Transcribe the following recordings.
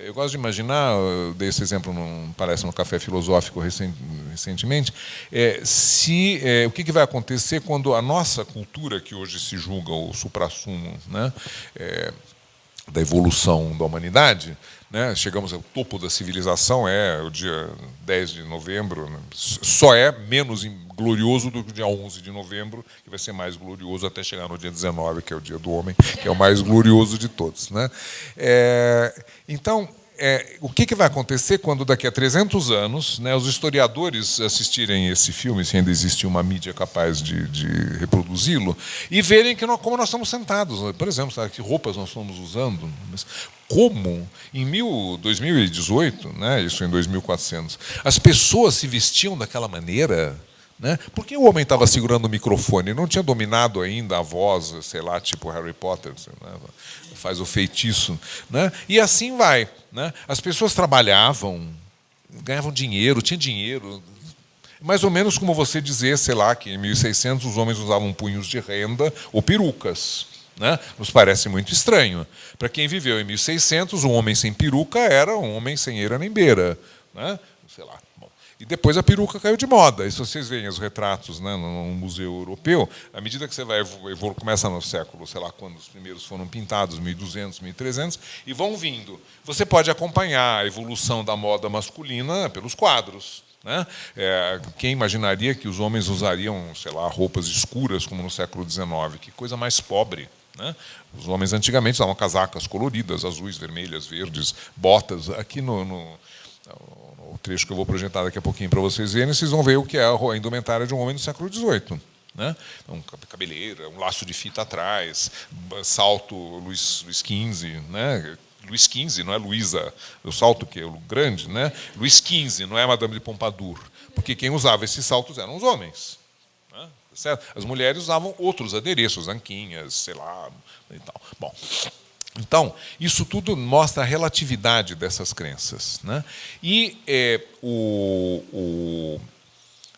Eu gosto de imaginar, eu dei esse exemplo, parece no Café Filosófico recentemente, o que vai acontecer quando a nossa cultura, que hoje se julga o suprassumo, né, da evolução da humanidade, né, chegamos ao topo da civilização, o dia 10 de novembro, né, só é menos glorioso do que o dia 11 de novembro, que vai ser mais glorioso até chegar no dia 19, que é o dia do homem, que é o mais glorioso de todos. Né? Então, o que vai acontecer quando daqui a 300 anos, né, os historiadores assistirem esse filme, se ainda existe uma mídia capaz de reproduzi-lo, e verem como nós estamos sentados. Por exemplo, sabe, que roupas nós estamos usando. Como, em 2018, né, isso em 2400, as pessoas se vestiam daquela maneira. Né? Porque o homem estava segurando o microfone, não tinha dominado ainda a voz, sei lá, tipo Harry Potter, né? Faz o feitiço. Né? E assim vai. Né? As pessoas trabalhavam, ganhavam dinheiro, tinha dinheiro. Mais ou menos como você dizer, sei lá, que em 1600 os homens usavam punhos de renda ou perucas. Né? Nos parece muito estranho. Para quem viveu em 1600, um homem sem peruca era um homem sem eira nem beira. Né? Sei lá. E depois a peruca caiu de moda. E se vocês veem os retratos, né, no Museu Europeu, à medida que você vai começa no século, sei lá, quando os primeiros foram pintados, 1200, 1300, e vão vindo. Você pode acompanhar a evolução da moda masculina pelos quadros. Né? Quem imaginaria que os homens usariam, sei lá, roupas escuras como no século XIX? Que coisa mais pobre. Né? Os homens antigamente usavam casacas coloridas, azuis, vermelhas, verdes, botas. Aqui o trecho que eu vou projetar daqui a pouquinho para vocês verem, vocês vão ver o que é a indumentária de um homem do século XVIII. Né? Então, cabeleira, um laço de fita atrás, salto Luís XV, né? Luís XV, não é Luísa, o salto que é o grande, né? Luís XV, não é Madame de Pompadour, porque quem usava esses saltos eram os homens. Né? Certo? As mulheres usavam outros adereços, anquinhas, sei lá, e tal. Bom. Então, isso tudo mostra a relatividade dessas crenças. Né? E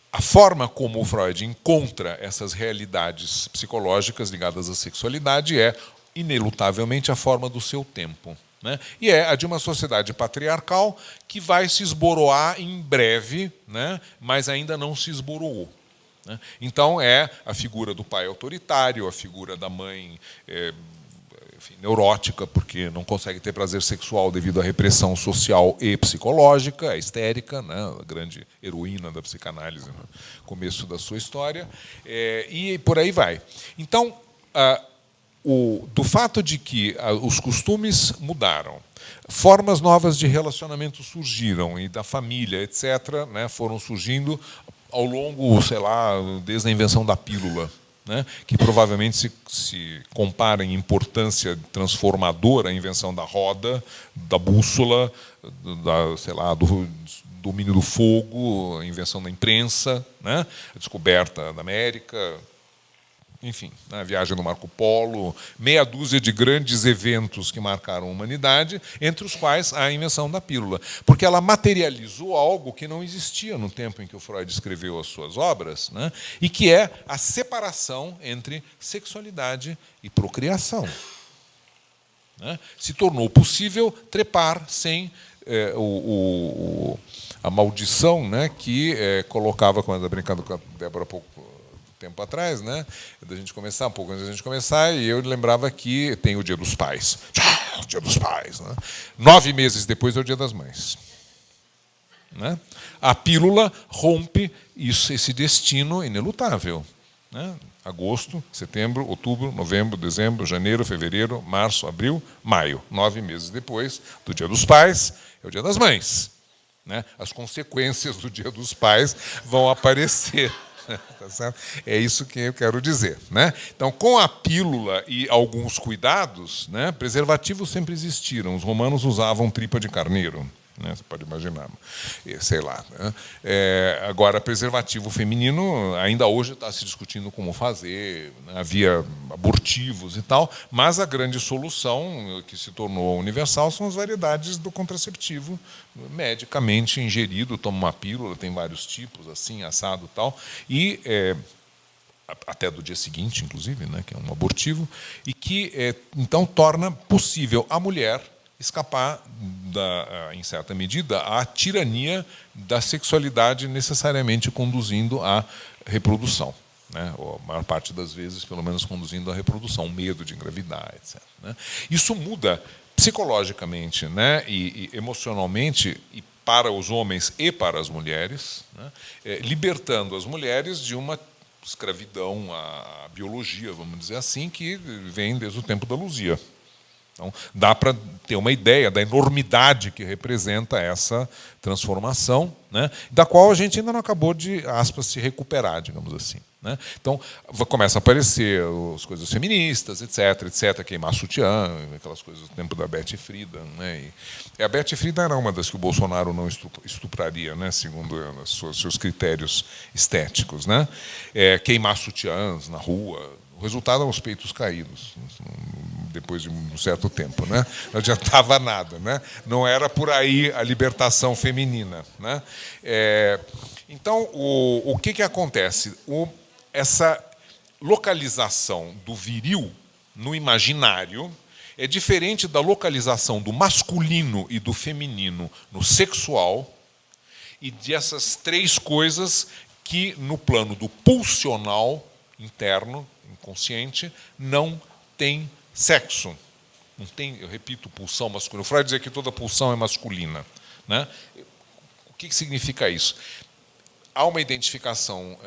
a forma como o Freud encontra essas realidades psicológicas ligadas à sexualidade é, inelutavelmente, a forma do seu tempo. Né? E é a de uma sociedade patriarcal que vai se esboroar em breve, né? Mas ainda não se esboroou. Né? Então, é a figura do pai autoritário, a figura da mãe neurótica, porque não consegue ter prazer sexual devido à repressão social e psicológica, a histérica, né, a grande heroína da psicanálise no começo da sua história, e por aí vai. Então, do fato de que os costumes mudaram, formas novas de relacionamento surgiram, e da família, etc., né, foram surgindo ao longo, sei lá, desde a invenção da pílula, né, que provavelmente se compara em importância transformadora à invenção da roda, da bússola, sei lá, do domínio do fogo, a invenção da imprensa, né, a descoberta da América, enfim, a viagem do Marco Polo, meia dúzia de grandes eventos que marcaram a humanidade, entre os quais a invenção da pílula, porque ela materializou algo que não existia no tempo em que o Freud escreveu as suas obras, né, e que é a separação entre sexualidade e procriação. Né? Se tornou possível trepar sem a maldição, né, que colocava, quando eu estava brincando com a Débora há pouco tempo atrás, né, da gente começar, um pouco antes da gente começar, e eu lembrava que tem o Dia dos Pais. O Dia dos Pais. Né? 9 meses depois é o Dia das Mães. Né? A pílula rompe esse destino inelutável. Né? Agosto, setembro, outubro, novembro, dezembro, janeiro, fevereiro, março, abril, maio. 9 meses depois do Dia dos Pais é o Dia das Mães. Né? As consequências do Dia dos Pais vão aparecer. Tá certo? É isso que eu quero dizer. Né? Então, com a pílula e alguns cuidados, né, preservativos sempre existiram. Os romanos usavam tripa de carneiro. Né, você pode imaginar. Sei lá. Né? Agora, preservativo feminino, ainda hoje está se discutindo como fazer. Né? Havia abortivos e tal, mas a grande solução, que se tornou universal, são as variedades do contraceptivo medicamente ingerido. Toma uma pílula, tem vários tipos, assim, assado e tal, e até do dia seguinte, inclusive, né, que é um abortivo, e que, então, torna possível a mulher escapar, em certa medida, à tirania da sexualidade necessariamente conduzindo à reprodução, né? Ou a maior parte das vezes, pelo menos, conduzindo à reprodução, medo de engravidar, etc., né? Isso muda psicologicamente, né? E emocionalmente, e para os homens e para as mulheres, né? Libertando as mulheres de uma escravidão à biologia, vamos dizer assim, que vem desde o tempo da Luzia. Então, dá para ter uma ideia da enormidade que representa essa transformação, né, da qual a gente ainda não acabou de, aspas, se recuperar, digamos assim, né? Então, começam a aparecer as coisas feministas, etc., etc., queimar sutiã, aquelas coisas do tempo da Betty Friedan, né? E a Betty Friedan era uma das que o Bolsonaro não estupraria, né, segundo seus critérios estéticos, né? Queimar sutiãs na rua. O resultado eram os peitos caídos, depois de um certo tempo, né? Não adiantava nada, né? Não era por aí a libertação feminina, né? Então, o que acontece? Essa localização do viril no imaginário é diferente da localização do masculino e do feminino no sexual, e dessas três coisas que, no plano do pulsional interno, inconsciente, não tem sexo. Não tem, eu repito, pulsão masculina. O Freud dizia que toda pulsão é masculina, né? O que significa isso? Há uma identificação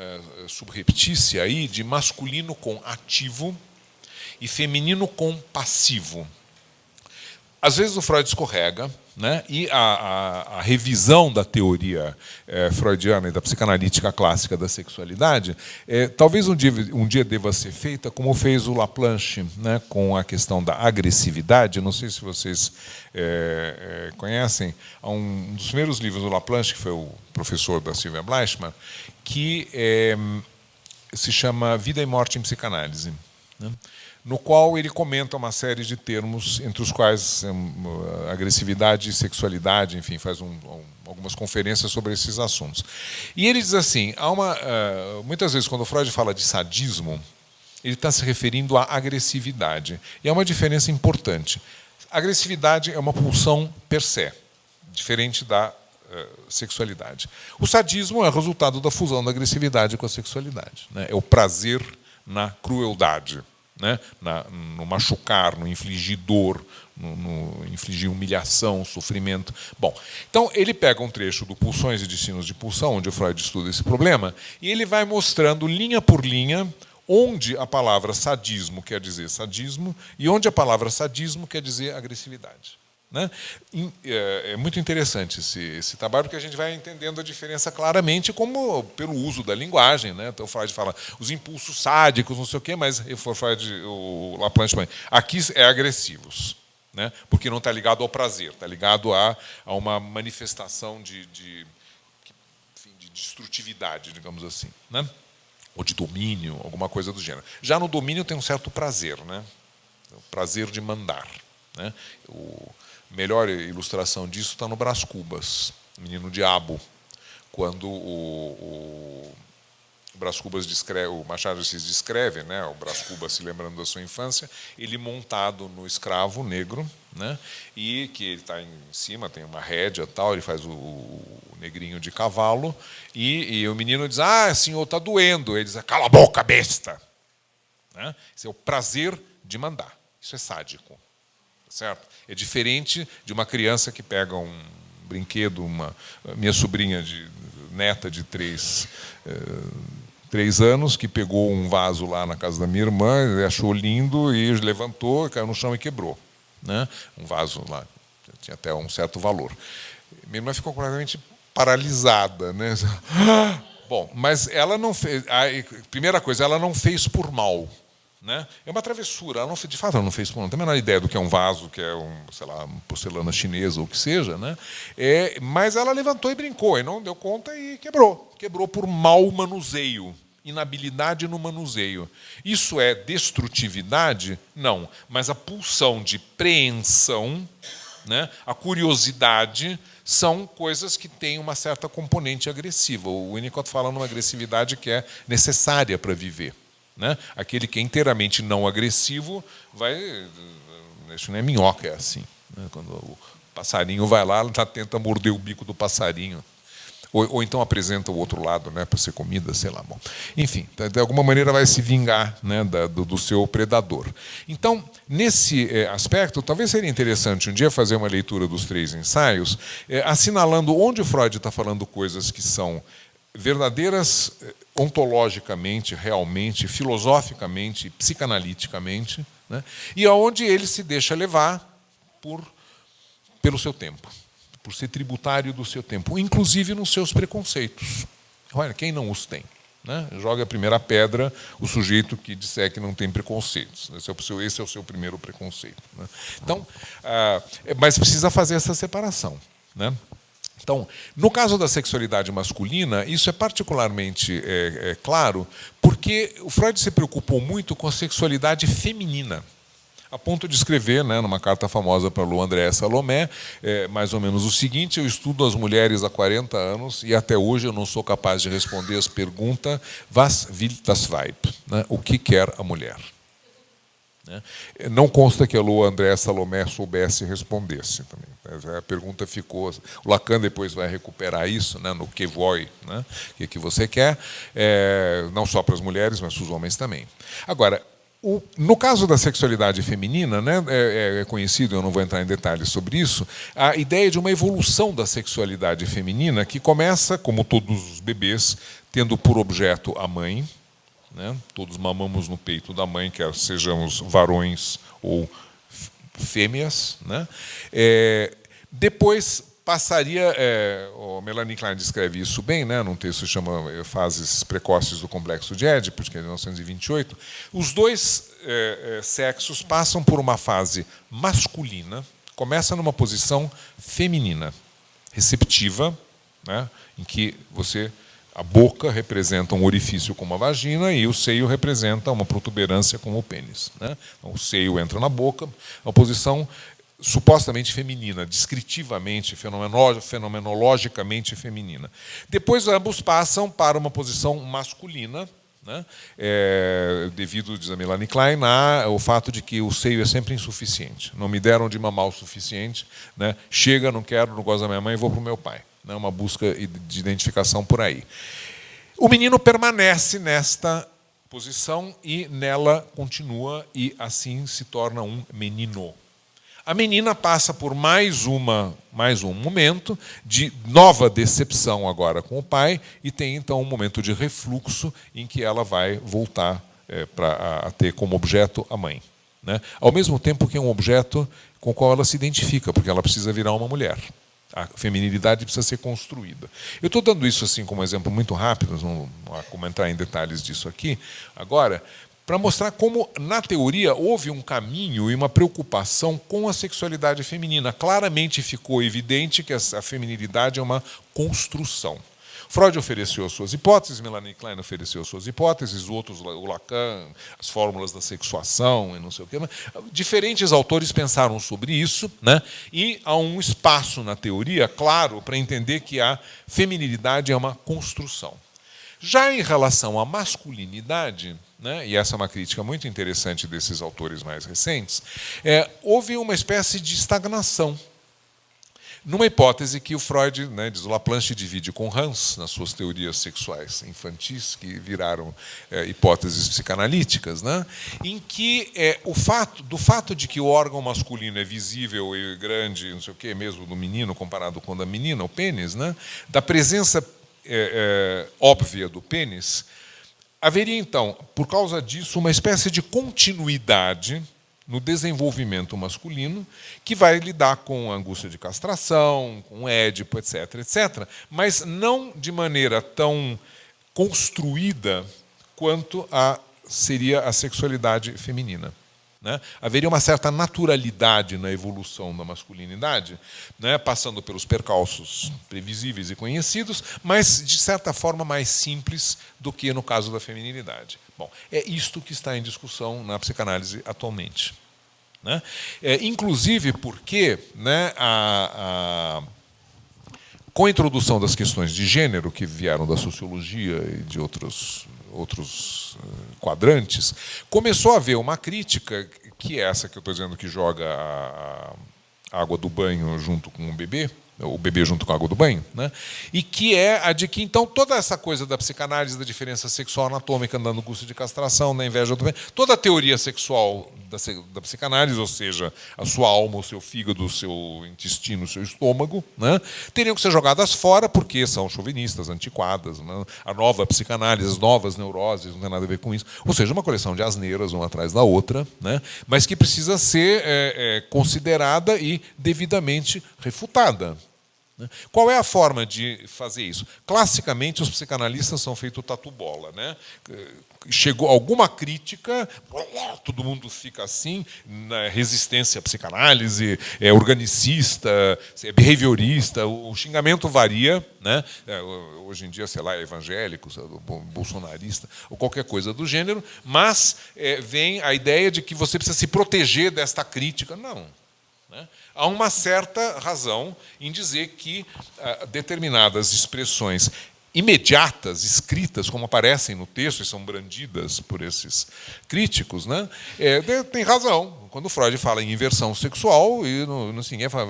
subreptícia aí de masculino com ativo e feminino com passivo. Às vezes o Freud escorrega, né? E a revisão da teoria freudiana e da psicanalítica clássica da sexualidade talvez um dia deva ser feita como fez o Laplanche, né, com a questão da agressividade. Não sei se vocês conhecem, há um dos primeiros livros do Laplanche, que foi o professor da Sylvia Bleichmann, que se chama Vida e Morte em Psicanálise, né? No qual ele comenta uma série de termos, entre os quais agressividade e sexualidade, enfim, faz algumas conferências sobre esses assuntos. E ele diz assim, muitas vezes, quando o Freud fala de sadismo, ele está se referindo à agressividade. E há uma diferença importante. A agressividade é uma pulsão per se, diferente da sexualidade. O sadismo é o resultado da fusão da agressividade com a sexualidade, né? É o prazer na crueldade, né? No machucar, no infligir dor, no infligir humilhação, sofrimento. Bom, então ele pega um trecho do Pulsões e Destinos de Pulsão, onde o Freud estuda esse problema, e ele vai mostrando linha por linha onde a palavra sadismo quer dizer sadismo e onde a palavra sadismo quer dizer agressividade, né? É muito interessante esse trabalho, porque a gente vai entendendo a diferença claramente, como pelo uso da linguagem, né? Então o Freud fala os impulsos sádicos, não sei o quê, mas o Laplanche aqui é agressivos, né? Porque não está ligado ao prazer, está ligado a uma manifestação de destrutividade, digamos assim, né? Ou de domínio, alguma coisa do gênero. Já no domínio tem um certo prazer, né? O prazer de mandar, né? Melhor ilustração disso está no Brás Cubas, Menino Diabo, quando o Brás Cubas descreve, o Machado de Assis descreve, né, o Brás Cubas se lembrando da sua infância, ele montado no escravo negro, né, e que ele está em cima, tem uma rédea tal, ele faz o negrinho de cavalo, e o menino diz, senhor, está doendo. Ele diz, cala a boca, besta. Né? Esse é o prazer de mandar. Isso é sádico. Certo? É diferente de uma criança que pega um brinquedo, minha sobrinha neta de 3 anos, que pegou um vaso lá na casa da minha irmã, achou lindo e levantou, caiu no chão e quebrou, né? Um vaso lá, tinha até um certo valor. Minha irmã ficou completamente paralisada, né? Bom, mas ela não fez. Primeira coisa, ela não fez por mal. Né? É uma travessura. De fato, ela não fez, não tem a menor ideia do que é um vaso, que é sei lá, uma porcelana chinesa ou o que seja, né? Mas ela levantou e brincou, e não deu conta e quebrou. Quebrou por mau manuseio, inabilidade no manuseio. Isso é destrutividade? Não. Mas a pulsão de preensão, né? A curiosidade, são coisas que têm uma certa componente agressiva. O Winnicott fala numa agressividade que é necessária para viver. Né? Aquele que é inteiramente não agressivo isso não é minhoca, é assim. né? Quando o passarinho vai lá, ela tenta morder o bico do passarinho. Ou então apresenta o outro lado, né, para ser comida, sei lá. Bom. Enfim, de alguma maneira vai se vingar, né, do seu predador. Então, nesse aspecto, talvez seria interessante um dia fazer uma leitura dos 3 ensaios, assinalando onde Freud está falando coisas que são verdadeiras ontologicamente, realmente, filosoficamente, psicanaliticamente, né, e aonde ele se deixa levar pelo seu tempo, por ser tributário do seu tempo, inclusive nos seus preconceitos. Olha, quem não os tem? Né? Joga a primeira pedra o sujeito que disser que não tem preconceitos. Esse é o seu primeiro preconceito. Né? Então, mas precisa fazer essa separação. Né? Então, no caso da sexualidade masculina, isso é particularmente claro, porque o Freud se preocupou muito com a sexualidade feminina, a ponto de escrever, né, numa carta famosa para Lou André Salomé, mais ou menos o seguinte: eu estudo as mulheres há 40 anos e até hoje eu não sou capaz de responder as perguntas was will das Weib, né, o que quer a mulher. Né? Não consta que a Lou André Salomé soubesse e respondesse também. A pergunta ficou. O Lacan depois vai recuperar isso, né, no que voi, né, o que você quer, não só para as mulheres, mas para os homens também. Agora, no caso da sexualidade feminina, né, é conhecido, eu não vou entrar em detalhes sobre isso, a ideia de uma evolução da sexualidade feminina que começa, como todos os bebês, tendo por objeto a mãe. Né, todos mamamos no peito da mãe, quer sejamos varões ou fêmeas. Né, depois passaria, o Melanie Klein descreve isso bem, né, num texto que chama Fases Precoces do Complexo de Édipo, que é de 1928. Os dois sexos passam por uma fase masculina, começa numa posição feminina, receptiva, né, em que a boca representa um orifício como a vagina e o seio representa uma protuberância como o pênis. Né? Então, o seio entra na boca, uma posição supostamente feminina, descritivamente, fenomenologicamente feminina. Depois ambos passam para uma posição masculina, né? Devido, diz a Melanie Klein, ao fato de que o seio é sempre insuficiente. Não me deram de mamar o suficiente, né? Chega, não quero, não gosto da minha mãe, vou para o meu pai. Né? Uma busca de identificação por aí. O menino permanece nesta posição e nela continua e assim se torna um menino. A menina passa por mais um momento de nova decepção agora com o pai e tem então um momento de refluxo em que ela vai voltar a ter como objeto a mãe. Né? Ao mesmo tempo que é um objeto com o qual ela se identifica, porque ela precisa virar uma mulher. A feminilidade precisa ser construída. Eu estou dando isso assim como exemplo muito rápido, não vou comentar em detalhes disso aqui agora, para mostrar como, na teoria, houve um caminho e uma preocupação com a sexualidade feminina. Claramente ficou evidente que a feminilidade é uma construção. Freud ofereceu as suas hipóteses, Melanie Klein ofereceu as suas hipóteses, outros, o Lacan, as fórmulas da sexuação e não sei o quê. Mas diferentes autores pensaram sobre isso, né? E há um espaço na teoria, claro, para entender que a feminilidade é uma construção. Já em relação à masculinidade, né, e essa é uma crítica muito interessante desses autores mais recentes, houve uma espécie de estagnação. Numa hipótese que o Freud, né, diz o Laplanche, divide com Hans, nas suas teorias sexuais infantis, que viraram hipóteses psicanalíticas, né, em que do fato de que o órgão masculino é visível e grande, não sei o quê, mesmo do menino comparado com o da menina, o pênis, né, da presença óbvia do pênis, haveria, então, por causa disso, uma espécie de continuidade no desenvolvimento masculino que vai lidar com a angústia de castração, com Édipo, etc., etc., mas não de maneira tão construída quanto seria a sexualidade feminina. Né? Haveria uma certa naturalidade na evolução da masculinidade, né? Passando pelos percalços previsíveis e conhecidos, mas, de certa forma, mais simples do que no caso da feminilidade. Bom, é isto que está em discussão na psicanálise atualmente. Né? Inclusive porque, né, com a introdução das questões de gênero, que vieram da sociologia e de outros quadrantes, começou a haver uma crítica, que é essa que eu estou dizendo que joga água do banho junto com o bebê junto com a água do banho, né? E que é a de que, então, toda essa coisa da psicanálise, da diferença sexual anatômica, da angústia de castração, da inveja do bem, toda a teoria sexual da psicanálise, ou seja, a sua alma, o seu fígado, o seu intestino, o seu estômago, né, teriam que ser jogadas fora porque são chauvinistas, antiquadas, né? A nova psicanálise, as novas neuroses, não tem nada a ver com isso. Ou seja, uma coleção de asneiras, uma atrás da outra, né, mas que precisa ser considerada e devidamente refutada. Qual é a forma de fazer isso? Classicamente, os psicanalistas são feitos tatu-bola, né? Chegou alguma crítica, todo mundo fica assim, na resistência à psicanálise, é organicista, é behaviorista, o xingamento varia, né? Hoje em dia, sei lá, é evangélico, bolsonarista, ou qualquer coisa do gênero, mas vem a ideia de que você precisa se proteger desta crítica. Não. Há uma certa razão em dizer que determinadas expressões imediatas, escritas, como aparecem no texto e são brandidas por esses críticos, né, tem razão. Quando Freud fala em inversão sexual, e ninguém fala,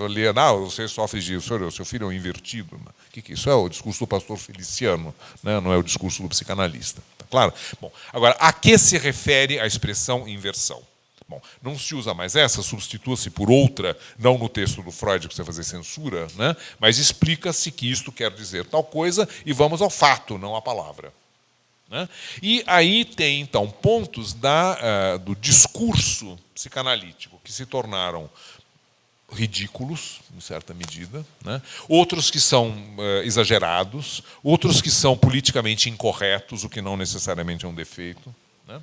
você sofre disso, seu filho é um invertido. O que é isso? É o discurso do pastor Feliciano, né, não é o discurso do psicanalista. Tá claro? Bom, agora, a que se refere a expressão inversão? Bom, não se usa mais essa, substitua-se por outra, não no texto do Freud, que você vai fazer censura, né? Mas explica-se que isto quer dizer tal coisa e vamos ao fato, não à palavra. Né? E aí tem, então, pontos do discurso psicanalítico que se tornaram ridículos, em certa medida, né? Outros que são exagerados, outros que são politicamente incorretos, o que não necessariamente é um defeito, né?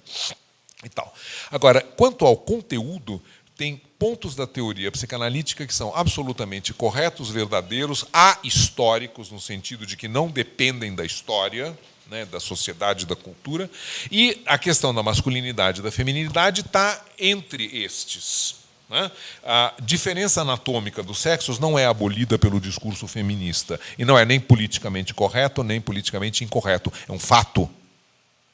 E tal. Agora, quanto ao conteúdo, tem pontos da teoria psicanalítica que são absolutamente corretos, verdadeiros, ahistóricos, no sentido de que não dependem da história, né, da sociedade, da cultura, e a questão da masculinidade e da feminilidade está entre estes. Né? A diferença anatômica dos sexos não é abolida pelo discurso feminista, e não é nem politicamente correto, nem politicamente incorreto, é um fato.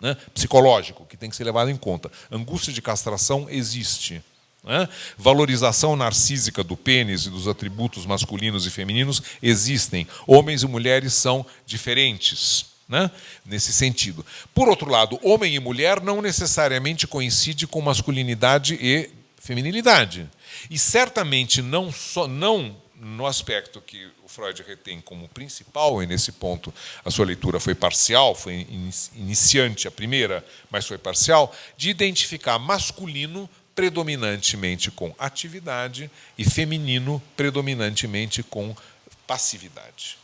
Né, psicológico, que tem que ser levado em conta. Angústia de castração existe. Né? Valorização narcísica do pênis e dos atributos masculinos e femininos existem. Homens e mulheres são diferentes, né, nesse sentido. Por outro lado, homem e mulher não necessariamente coincidem com masculinidade e feminilidade. E certamente não no aspecto que o Freud retém como principal, e nesse ponto a sua leitura foi parcial, foi iniciante a primeira, mas foi parcial, de identificar masculino predominantemente com atividade e feminino predominantemente com passividade.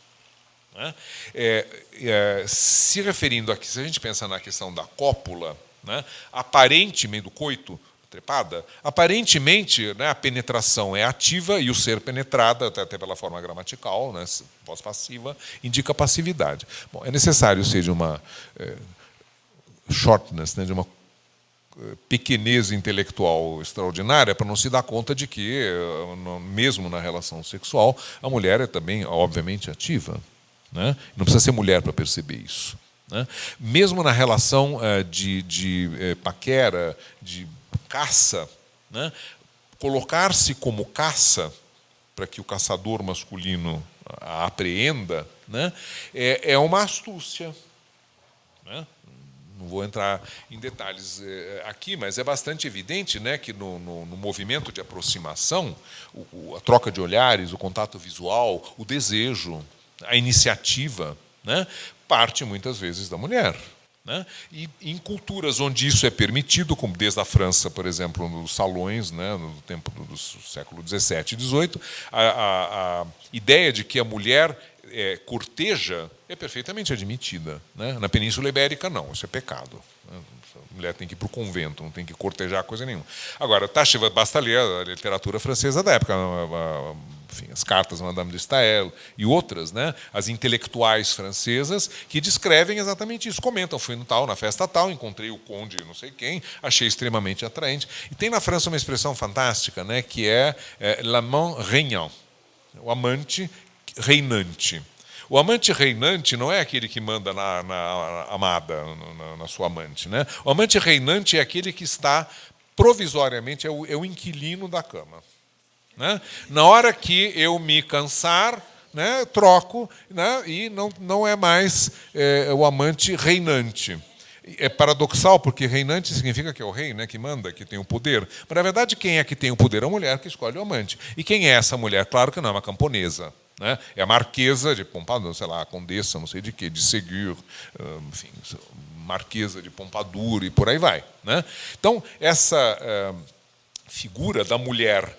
Né? Se referindo aqui, se a gente pensa na questão da cópula, né, aparentemente do coito, trepada, aparentemente, né, a penetração é ativa e o ser penetrado, até pela forma gramatical, né, pós-passiva, indica passividade. Bom, é necessário ser de uma shortness, né, de uma pequenez intelectual extraordinária para não se dar conta de que, mesmo na relação sexual, a mulher é também, obviamente, ativa. Né? Não precisa ser mulher para perceber isso. Né? Mesmo na relação de paquera, de caça, né? Colocar-se como caça, para que o caçador masculino a apreenda, né? É uma astúcia. Né? Não vou entrar em detalhes aqui, mas é bastante evidente, né, que no movimento de aproximação, a troca de olhares, o contato visual, o desejo, a iniciativa, né, parte muitas vezes da mulher. Né? E em culturas onde isso é permitido, como desde a França, por exemplo, nos salões, né, no tempo do século XVII e XVIII, a ideia de que a mulher corteja é perfeitamente admitida. Né? Na Península Ibérica, não, isso é pecado. Né? A mulher tem que ir para o convento, não tem que cortejar coisa nenhuma. Agora, basta ler a literatura francesa da época, enfim, as cartas de Madame de Staël e outras, né, as intelectuais francesas, que descrevem exatamente isso. Comentam, fui na festa tal, encontrei o conde não sei quem, achei extremamente atraente. E tem na França uma expressão fantástica, né, que é l'amant régnant, o amante reinante. O amante reinante não é aquele que manda na amada, na sua amante. Né? O amante reinante é aquele que está provisoriamente, é o inquilino da cama. né? Na hora que eu me cansar, né, troco, né, e não é mais o amante reinante. É paradoxal, porque reinante significa que é o rei, né, que manda, que tem o poder. Mas, na verdade, quem é que tem o poder? É a mulher que escolhe o amante. E quem é essa mulher? Claro que não é uma camponesa. Né? É a marquesa de Pompadour, sei lá, a condessa, não sei de quê, de Ségur, enfim, marquesa de Pompadour e por aí vai. Né? Então, essa figura da mulher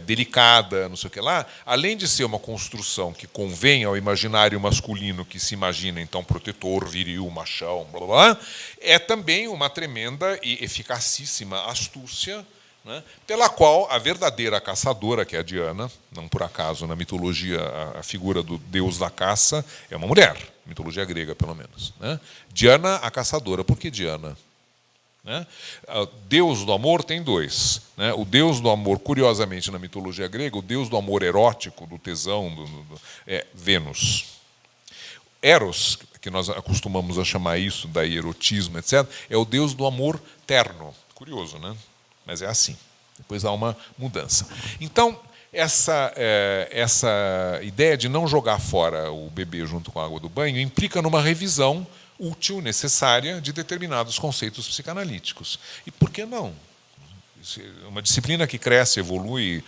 delicada, não sei o que lá, além de ser uma construção que convém ao imaginário masculino que se imagina, então, protetor, viril, machão, blá, blá, blá, é também uma tremenda e eficacíssima astúcia, né, pela qual a verdadeira caçadora, que é a Diana, não por acaso na mitologia a figura do deus da caça é uma mulher, mitologia grega pelo menos. Né? Diana, a caçadora. Por que Diana? Né? O deus do amor tem dois. Né? O deus do amor, curiosamente, na mitologia grega, o deus do amor erótico, do tesão, é Vênus. Eros, que nós acostumamos a chamar isso, daí erotismo, etc., é o deus do amor terno. Curioso, né? Mas é assim. Depois há uma mudança. Então, essa ideia de não jogar fora o bebê junto com a água do banho implica numa revisão útil, necessária, de determinados conceitos psicanalíticos. E por que não? Uma disciplina que cresce, evolui,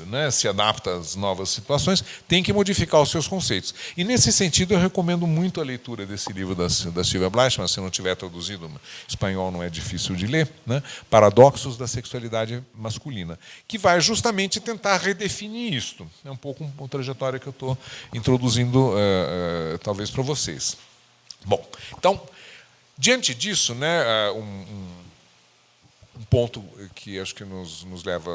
né, se adapta às novas situações, tem que modificar os seus conceitos. E, nesse sentido, eu recomendo muito a leitura desse livro da Sylvia Bleichmann, se não tiver traduzido, espanhol não é difícil de ler, né, Paradoxos da Sexualidade Masculina, que vai justamente tentar redefinir isto. É um pouco uma trajetória que eu estou introduzindo, talvez, para vocês. Bom, então, diante disso, né, um ponto que acho que nos leva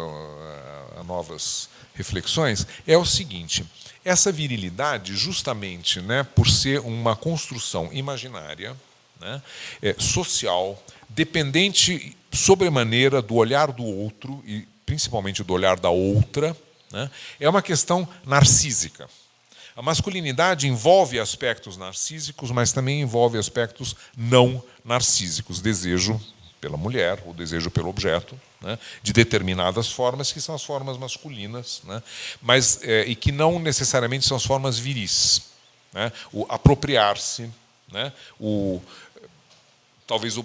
a novas reflexões é o seguinte: essa virilidade, justamente, né, por ser uma construção imaginária, né, social, dependente sobremaneira do olhar do outro e principalmente do olhar da outra, né, é uma questão narcísica. A masculinidade envolve aspectos narcísicos, mas também envolve aspectos não narcísicos, desejo pela mulher, o desejo pelo objeto, né, de determinadas formas, que são as formas masculinas, né, mas, e que não necessariamente são as formas viris. Né, o apropriar-se, né, talvez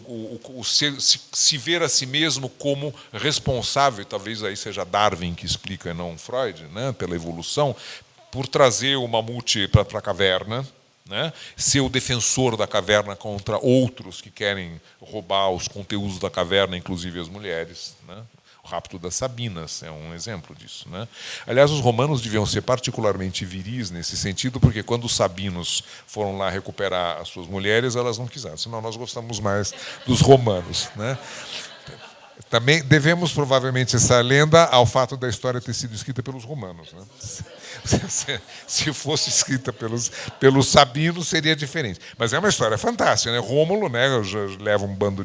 se ver a si mesmo como responsável, talvez aí seja Darwin que explica, e não Freud, né, pela evolução, por trazer o mamute para a caverna, né? Ser o defensor da caverna contra outros que querem roubar os conteúdos da caverna, inclusive as mulheres. Né? O rapto das Sabinas é um exemplo disso. Né? Aliás, os romanos deviam ser particularmente viris nesse sentido, porque quando os sabinos foram lá recuperar as suas mulheres, elas não quiseram, senão nós gostamos mais dos romanos. Né? Também devemos, provavelmente, essa lenda ao fato da história ter sido escrita pelos romanos. Né? Se fosse escrita pelos sabinos, seria diferente. Mas é uma história fantástica. Né? Rômulo, né, leva um bando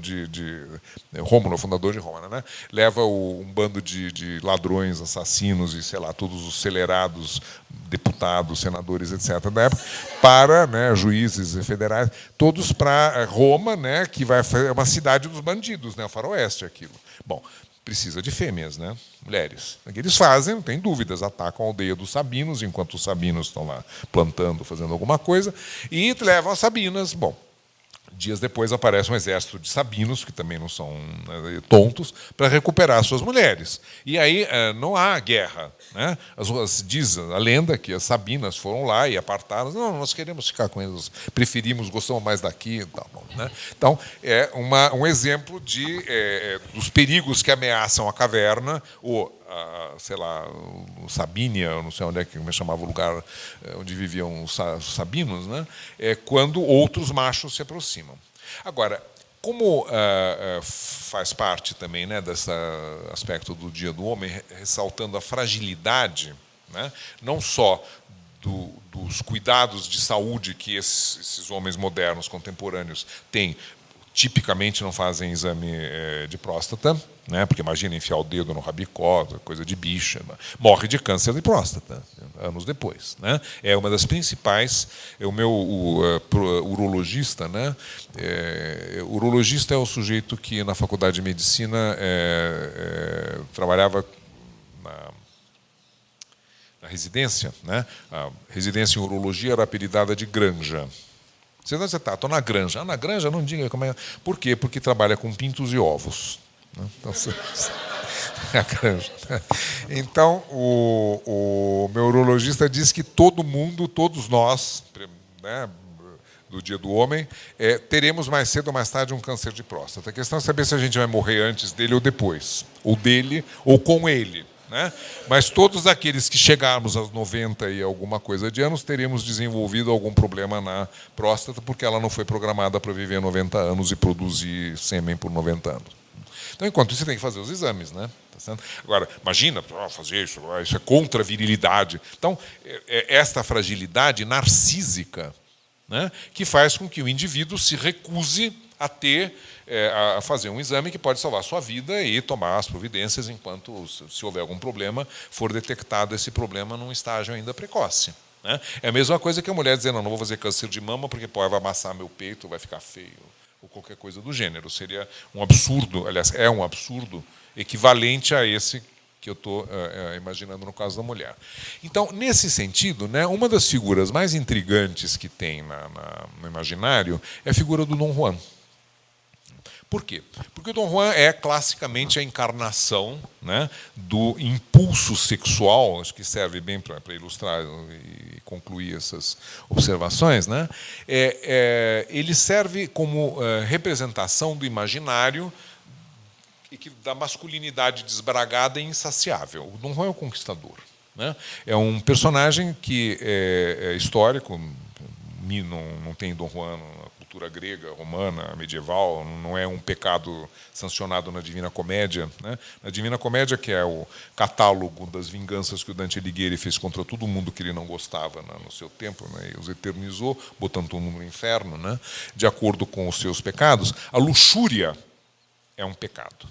Rômulo, o fundador de Roma, né, leva um bando de ladrões, assassinos e, sei lá, todos os celerados deputados, senadores, etc., da época, para, né, juízes federais, todos para Roma, né, que é uma cidade dos bandidos, né, o faroeste, aquilo. Bom, precisa de fêmeas, né? Mulheres. O que eles fazem, não tem dúvidas, atacam a aldeia dos sabinos, enquanto os sabinos estão lá plantando, fazendo alguma coisa, e levam as sabinas. Bom, dias depois aparece um exército de sabinos, que também não são tontos, para recuperar suas mulheres. E aí não há guerra. Né? Diz a lenda que as sabinas foram lá e apartaram. Não, nós queremos ficar com eles, preferimos, gostamos mais daqui. E tal, né? Então, é um exemplo dos perigos que ameaçam a caverna, ou sei lá, Sabínia, não sei onde é que me chamava o lugar onde viviam os sabinos, né? Quando outros machos se aproximam. Agora, como faz parte também, né, desse aspecto do Dia do Homem, ressaltando a fragilidade, né, não só dos cuidados de saúde que esses homens modernos, contemporâneos, têm, tipicamente não fazem exame de próstata, né? Porque imagina enfiar o dedo no rabicó, coisa de bicha, morre de câncer de próstata anos depois, né? É uma das principais. O meu urologista, né? Urologista é o sujeito que na faculdade de medicina trabalhava na residência, né? A residência em urologia era apelidada de granja. Você está, estou na granja. Ah, na granja não diga como é. Por quê? Porque trabalha com pintos e ovos. Né? Então, é a granja. Então, o meu urologista diz que todo mundo, todos nós, né, do Dia do Homem, teremos mais cedo ou mais tarde um câncer de próstata. A questão é saber se a gente vai morrer antes dele ou depois. Ou dele ou com ele. Né? Mas todos aqueles que chegarmos aos 90 e alguma coisa de anos, teremos desenvolvido algum problema na próstata, porque ela não foi programada para viver 90 anos e produzir sêmen por 90 anos. Então, enquanto isso, você tem que fazer os exames. Né? Tá certo? Agora, imagina, fazer isso é contra a virilidade. Então, esta fragilidade narcísica, né, que faz com que o indivíduo se recuse a fazer um exame que pode salvar a sua vida e tomar as providências enquanto, se houver algum problema, for detectado esse problema num estágio ainda precoce. Né? É a mesma coisa que a mulher dizer, não vou fazer câncer de mama porque vai amassar meu peito, vai ficar feio, ou qualquer coisa do gênero. Seria um absurdo, aliás, é um absurdo equivalente a esse que eu estou imaginando no caso da mulher. Então, nesse sentido, né, uma das figuras mais intrigantes que tem no imaginário é a figura do Dom Juan. Por quê? Porque o Dom Juan é classicamente a encarnação, né, do impulso sexual, acho que serve bem para ilustrar e concluir essas observações. Né? Ele serve como representação do imaginário e da masculinidade desbragada e insaciável. O Dom Juan é o conquistador. Né? É um personagem que é histórico, não tem Dom Juan na cultura grega, romana, medieval, não é um pecado sancionado na Divina Comédia. Né? Na Divina Comédia, que é o catálogo das vinganças que o Dante Alighieri fez contra todo mundo que ele não gostava no seu tempo, né? E os eternizou, botando todo mundo no inferno, né? De acordo com os seus pecados, a luxúria é um pecado.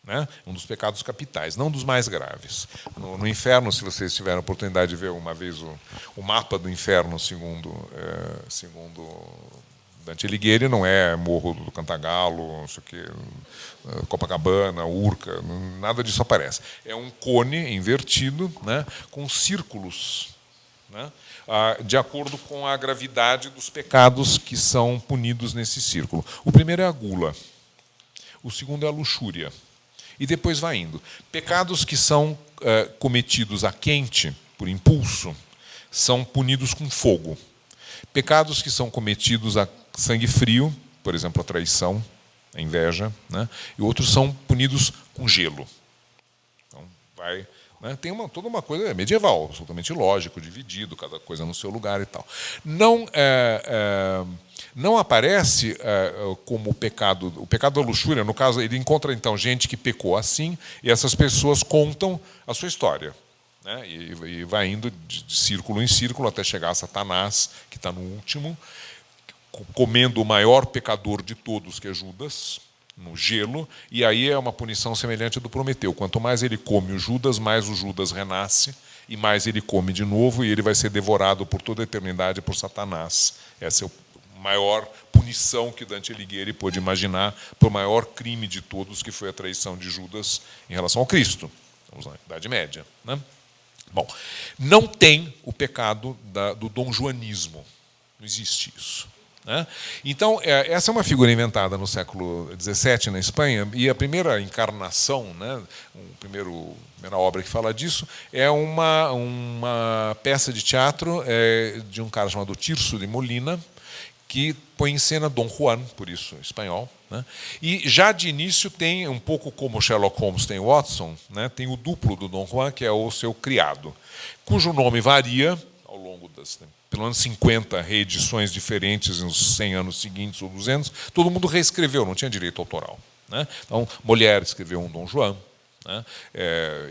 Né? Um dos pecados capitais, não dos mais graves. No inferno, se vocês tiveram a oportunidade de ver uma vez o mapa do inferno, segundo Dante Alighieri, não é Morro do Cantagalo, não sei o quê, Copacabana, Urca, nada disso aparece. É um cone invertido, né, com círculos, né, de acordo com a gravidade dos pecados que são punidos nesse círculo. O primeiro é a gula, o segundo é a luxúria. E depois vai indo. Pecados que são cometidos a quente, por impulso, são punidos com fogo. Pecados que são cometidos a sangue frio, por exemplo, a traição, a inveja, né? E outros são punidos com gelo. Então, vai... Né? Tem toda uma coisa medieval, absolutamente lógico, dividido, cada coisa no seu lugar e tal. Não aparece como o pecado da luxúria. No caso, ele encontra então gente que pecou assim, e essas pessoas contam a sua história. Né? E vai indo de círculo em círculo até chegar a Satanás, que está no último, comendo o maior pecador de todos, que é Judas, no gelo, e aí é uma punição semelhante à do Prometeu. Quanto mais ele come o Judas, mais o Judas renasce, e mais ele come de novo, e ele vai ser devorado por toda a eternidade por Satanás. Essa é a maior punição que Dante Alighieri pôde imaginar para o maior crime de todos, que foi a traição de Judas em relação ao Cristo. Estamos na Idade Média. Né? Bom, não tem o pecado do donjuanismo. Não existe isso. Né? Então, essa é uma figura inventada no século XVII na Espanha, e a primeira encarnação, né, a primeira obra que fala disso, é uma peça de teatro de um cara chamado Tirso de Molina, que põe em cena Dom Juan, por isso espanhol. Né? E já de início tem, um pouco como Sherlock Holmes tem Watson, né, tem o duplo do Dom Juan, que é o seu criado, cujo nome varia ao longo das pelo menos 50 reedições diferentes nos 100 anos seguintes ou 200, todo mundo reescreveu, não tinha direito autoral. Né? Então, Molière escreveu um Dom Juan, né?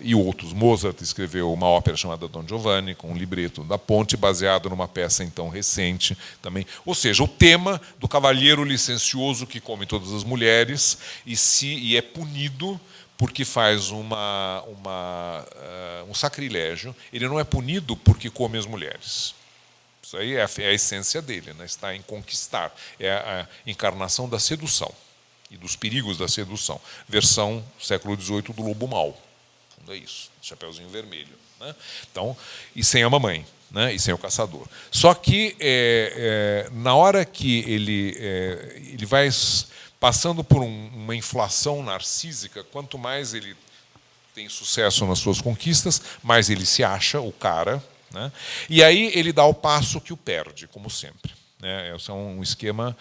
E outros. Mozart escreveu uma ópera chamada Don Giovanni, com um libreto da Ponte, baseado numa peça então recente também. Ou seja, o tema do cavalheiro licencioso que come todas as mulheres e é punido porque faz um sacrilégio. Ele não é punido porque come as mulheres. Isso aí é a essência dele, né? Está em conquistar. É a encarnação da sedução e dos perigos da sedução. Versão século XVIII do Lobo Mau. É isso, Chapeuzinho Vermelho. né? Então, e sem a mamãe, né? E sem o caçador. Só que na hora que ele vai passando por uma inflação narcísica, quanto mais ele tem sucesso nas suas conquistas, mais ele se acha o cara, né? E aí ele dá o passo que o perde, como sempre. Esse é um esquema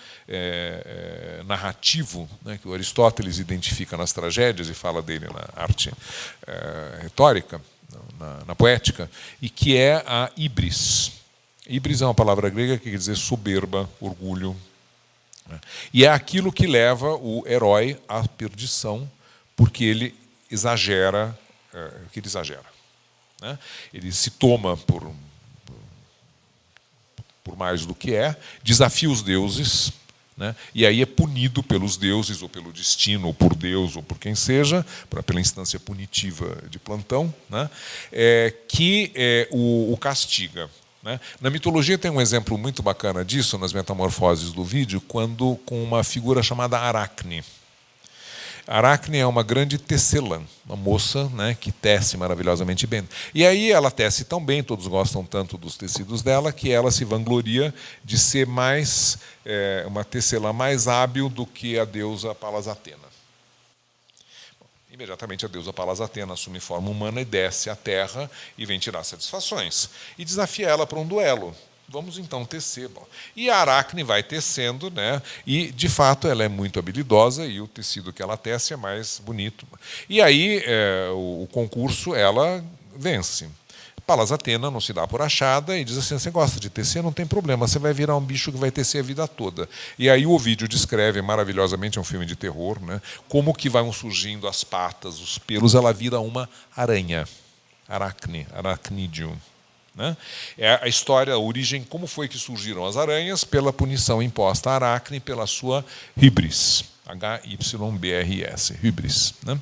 narrativo, né, que o Aristóteles identifica nas tragédias e fala dele na arte retórica, na poética, e que é a híbris. Híbris é uma palavra grega que quer dizer soberba, orgulho. E é aquilo que leva o herói à perdição, porque ele exagera, né? Ele se toma por mais do que desafia os deuses, né? E aí é punido pelos deuses, ou pelo destino, ou por Deus, ou por quem seja, pela instância punitiva de plantão, né? Que o castiga. Né? Na mitologia tem um exemplo muito bacana disso, nas Metamorfoses do Ovídio, quando com uma figura chamada Aracne. Aracne é uma grande tecelã, uma moça, né, que tece maravilhosamente bem. E aí ela tece tão bem, todos gostam tanto dos tecidos dela, que ela se vangloria de ser uma tecelã mais hábil do que a deusa Palas Atena. Imediatamente a deusa Palas Atena assume forma humana e desce à terra e vem tirar satisfações. E desafia ela para um duelo. Vamos então tecer. Bom, e a Aracne vai tecendo, né? E de fato ela é muito habilidosa e o tecido que ela tece é mais bonito. E aí o concurso ela vence. Palas Atena não se dá por achada e diz assim: você gosta de tecer? Não tem problema, você vai virar um bicho que vai tecer a vida toda. E aí o Ovídio descreve maravilhosamente, é um filme de terror, né? Como que vão surgindo as patas, os pelos, ela vira uma aranha. Aracne, aracnídeo. Né? É a história, a origem, como foi que surgiram as aranhas, pela punição imposta à Aracne pela sua híbris. H-Y-B-R-S, híbris. Né?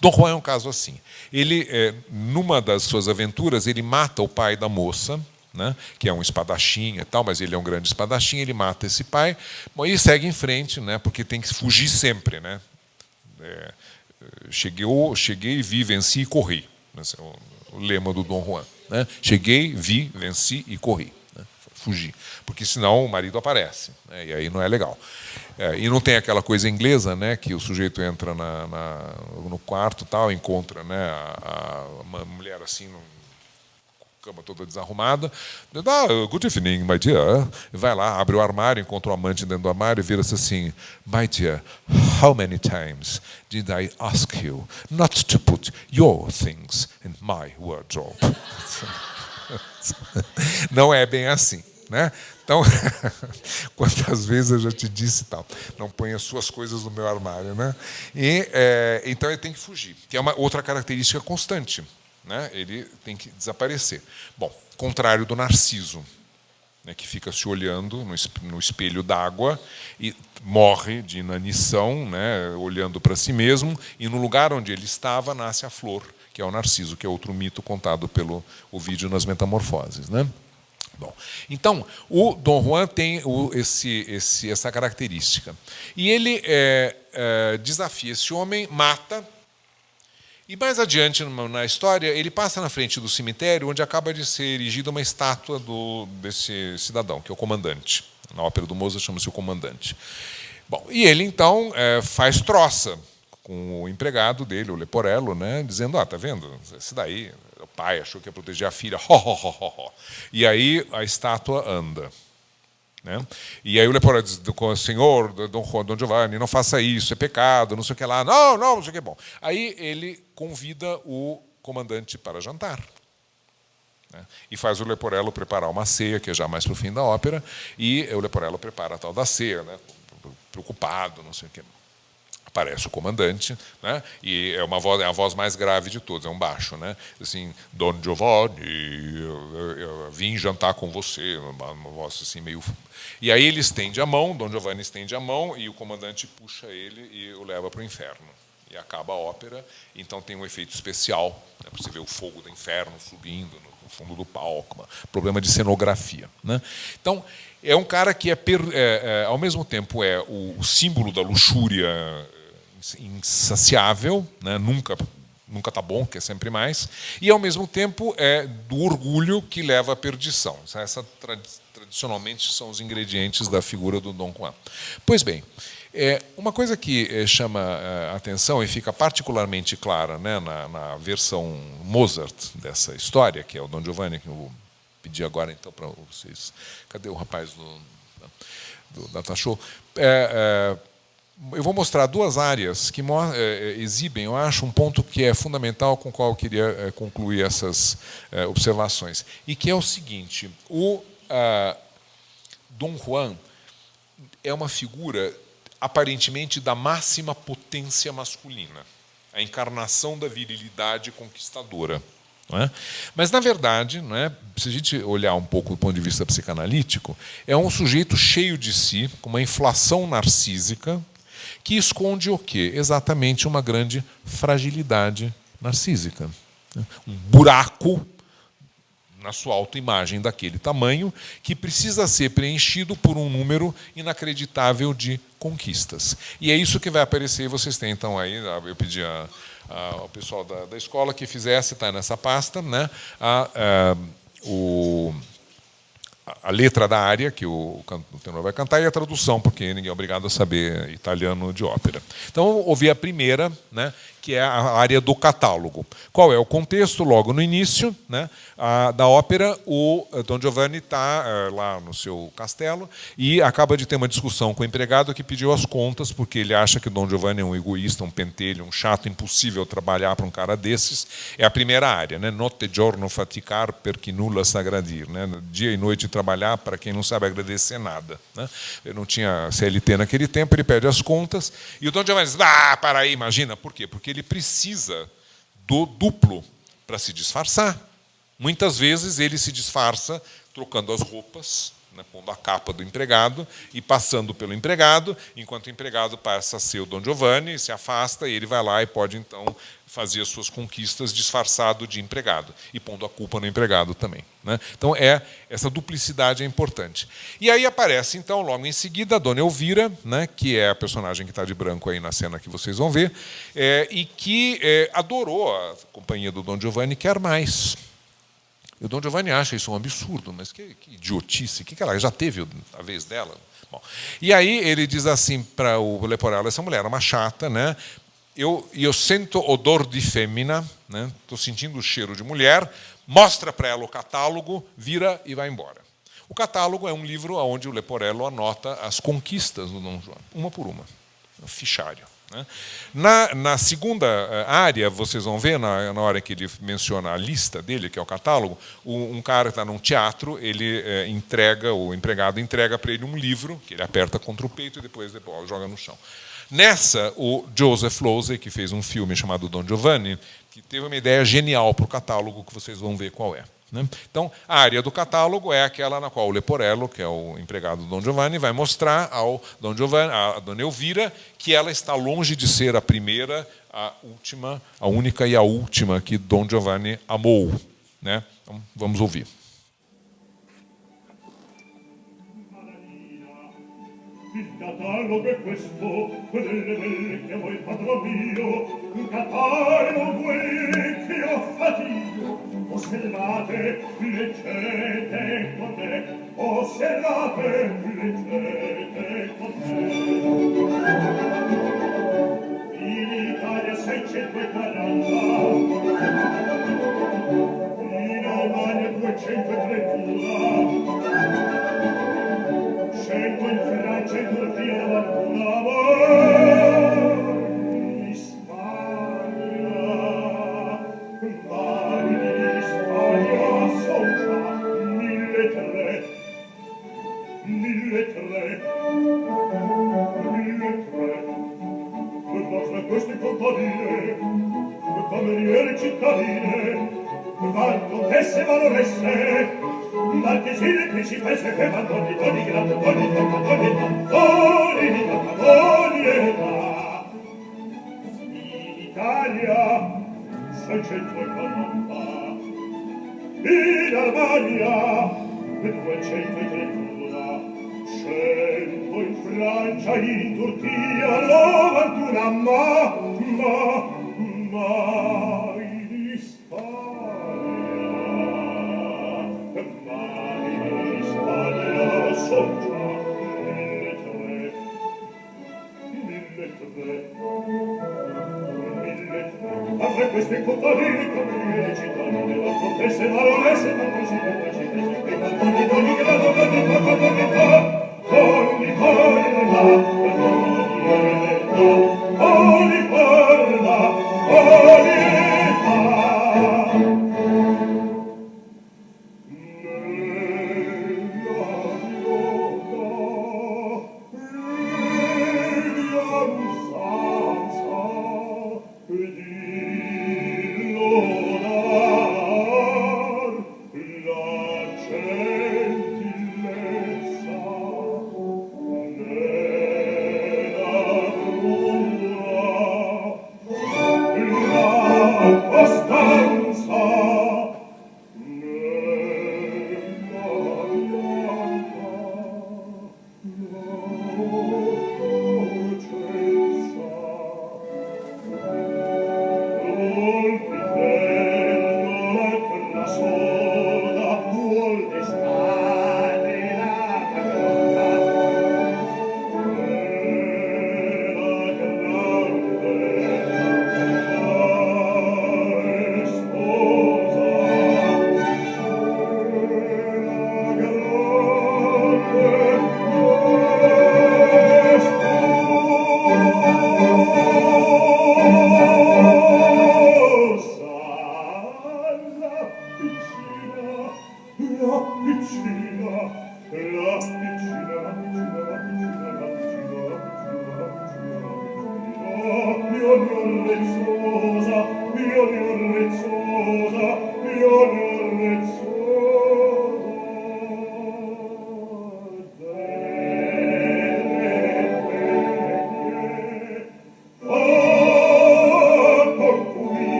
Dom Juan é um caso assim. Ele, numa das suas aventuras, ele mata o pai da moça, né, que é um espadachim e tal, mas ele é um grande espadachim, ele mata esse pai, bom, e segue em frente, né, porque tem que fugir sempre. Né? Cheguei, vi, venci e corri. Esse é o lema do Dom Juan. Né? Cheguei, vi, venci e corri. Né? Fugi. Porque senão o marido aparece. Né? E aí não é legal. E não tem aquela coisa inglesa, né, que o sujeito entra no quarto, tal, encontra, né, uma mulher assim, cama toda desarrumada. Good evening, my dear. Vai lá, abre o armário, encontra o amante dentro do armário e vira-se assim: my dear, how many times did I ask you not to put your things in my wardrobe? Não é bem assim, né? Então, quantas vezes eu já te disse tal, não ponha as suas coisas no meu armário, né? E então ele tem que fugir, que é uma outra característica constante. Né? Ele tem que desaparecer. Bom, contrário do Narciso, né, que fica se olhando no espelho d'água e morre de inanição, né, olhando para si mesmo, e no lugar onde ele estava nasce a flor, que é o Narciso, que é outro mito contado pelo Ovídio nas Metamorfoses. Né? Bom, então, o Dom Juan tem essa característica. E ele desafia esse homem, mata. E mais adiante na história, ele passa na frente do cemitério, onde acaba de ser erigida uma estátua desse cidadão, que é o comandante. Na ópera do Mozart chama-se o comandante. Bom, e ele, então, faz troça com o empregado dele, o Leporello, né, dizendo: tá vendo? Esse daí, o pai achou que ia proteger a filha. E aí a estátua anda. Né? E aí o Leporello diz: senhor, Dom Giovanni, não faça isso, é pecado, não sei o que lá. Não sei o que. Bom, aí ele convida o comandante para jantar. Né? E faz o Leporello preparar uma ceia, que é já mais para o fim da ópera, e o Leporello prepara a tal da ceia, né? Preocupado, não sei o que. Aparece o comandante, né? E é a voz mais grave de todos, é um baixo, né? Assim: Don Giovanni, eu vim jantar com você, uma voz assim meio. E aí ele estende a mão, Don Giovanni estende a mão e o comandante puxa ele e o leva para o inferno. E acaba a ópera, então tem um efeito especial, né? Para você ver o fogo do inferno subindo no fundo do palco, problema de cenografia, né? Então é um cara que ao mesmo tempo é o símbolo da luxúria insaciável, né? Nunca nunca está bom, que é sempre mais, e ao mesmo tempo é do orgulho que leva à perdição. Essa tradicionalmente são os ingredientes da figura do Dom Juan. Pois bem, uma coisa que chama a atenção e fica particularmente clara, né, na versão Mozart dessa história, que é o Dom Giovanni, que eu vou pedir agora então para vocês. Cadê o rapaz do Data Show? Eu vou mostrar duas áreas que exibem, eu acho, um ponto que é fundamental com o qual eu queria concluir essas observações. E que é o seguinte: o Dom Juan é uma figura aparentemente da máxima potência masculina, a encarnação da virilidade conquistadora. Não é? Mas, na verdade, não é, se a gente olhar um pouco do ponto de vista psicanalítico, é um sujeito cheio de si, com uma inflação narcísica, que esconde o quê? Exatamente uma grande fragilidade narcísica. Um buraco na sua autoimagem daquele tamanho, que precisa ser preenchido por um número inacreditável de conquistas. E é isso que vai aparecer, vocês têm então aí, eu pedi ao pessoal da escola que fizesse, está nessa pasta, né, a letra da área que o tenor vai cantar e a tradução, porque ninguém é obrigado a saber italiano de ópera. Então, eu ouvi a primeira, né, que é a área do catálogo. Qual é o contexto? Logo no início, né, da ópera, o Don Giovanni está lá no seu castelo e acaba de ter uma discussão com o empregado que pediu as contas, porque ele acha que o Don Giovanni é um egoísta, um pentelho, um chato, impossível trabalhar para um cara desses. É a primeira área, né? Notte e giorno faticar per chi nulla sa gradir, né? Dia e noite trabalhar para quem não sabe agradecer nada, né? Ele não tinha CLT naquele tempo, ele pede as contas e o Don Giovanni diz: para aí, imagina. Por quê? Porque ele precisa do duplo para se disfarçar. Muitas vezes ele se disfarça trocando as roupas, né, pondo a capa do empregado e passando pelo empregado, enquanto o empregado passa a ser o Don Giovanni, se afasta e ele vai lá e pode então fazer as suas conquistas disfarçado de empregado e pondo a culpa no empregado também, né? Então essa duplicidade é importante. E aí aparece então logo em seguida a Dona Elvira, né, que é a personagem que está de branco aí na cena que vocês vão ver, e que adorou a companhia do Don Giovanni, quer mais. E o Don Giovanni acha isso um absurdo, mas que idiotice, que ela já teve a vez dela. Bom, e aí ele diz assim para o Leporello: essa mulher é uma chata, né? Eu sinto odor de fêmea, né? Estou sentindo o cheiro de mulher. Mostra para ela o catálogo, vira e vai embora. O catálogo é um livro onde o Leporello anota as conquistas do Dom Juan, uma por uma, um fichário. Na segunda área, vocês vão ver, na hora que ele menciona a lista dele, que é o catálogo, um cara que está num teatro, ele o empregado entrega para ele um livro, que ele aperta contra o peito e depois joga no chão. Nessa, o Joseph Losey, que fez um filme chamado Don Giovanni, que teve uma ideia genial para o catálogo, que vocês vão ver qual é. Então, a área do catálogo é aquela na qual o Leporello, que é o empregado do Don Giovanni, vai mostrar ao Don Giovanni, à Dona Elvira, que ela está longe de ser a primeira, a última, a única e a última que Don Giovanni amou, né? Então, vamos ouvir. Il catalogo è questo, delle belle che vuoi padron mio, un catalogo è che ho fatto. Osservate, leggete con me, osservate, leggete con me. In Italia 640, in Albania 231, 100 in Francia e Turchia 91, in Spagna, vari di Spagna son già 1.300, 1.300. Per vostre queste contadine, cameriere cittadine, van contesse valoresse, marchesine, principesse, che van doni, grandi, doni, età. In Italia 640, in Albania 231, 100 in Francia, in Turchia 91, ma Questi contadini come cittadini della contessa baronessa e contadini d'ogni grado ogni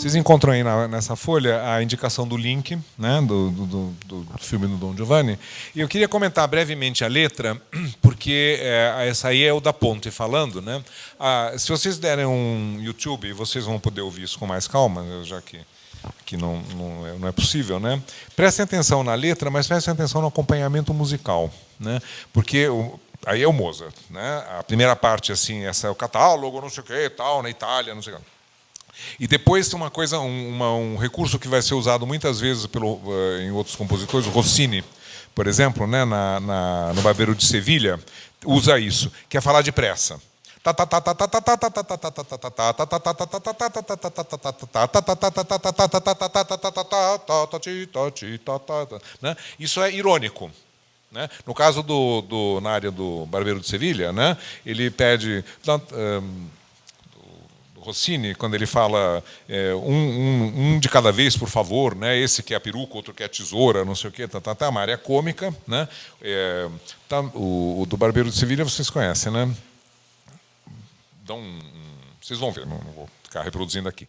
Vocês encontram aí nessa folha a indicação do link, né, do filme do Don Giovanni. E eu queria comentar brevemente a letra, porque essa aí é o da Ponte falando. Né? Se vocês derem um YouTube, vocês vão poder ouvir isso com mais calma, já que não é possível. Né? Prestem atenção na letra, mas prestem atenção no acompanhamento musical. Né? Porque aí é o Mozart. Né? A primeira parte, assim, essa é o catálogo, não sei o quê, tal, na Itália, não sei o quê. E depois tem uma coisa, um recurso que vai ser usado muitas vezes em outros compositores, o Rossini, por exemplo, né, no Barbeiro de Sevilha, usa isso, que é falar depressa. Isso é irônico. No caso na área do Barbeiro de Sevilha, né, ele pede... do Rossini, quando ele fala um de cada vez, por favor, né? Esse quer a peruca, outro quer a tesoura, não sei o quê, uma área cômica, né? O do Barbeiro de Sevilha vocês conhecem, né? Vocês vão ver, não vou ficar reproduzindo aqui.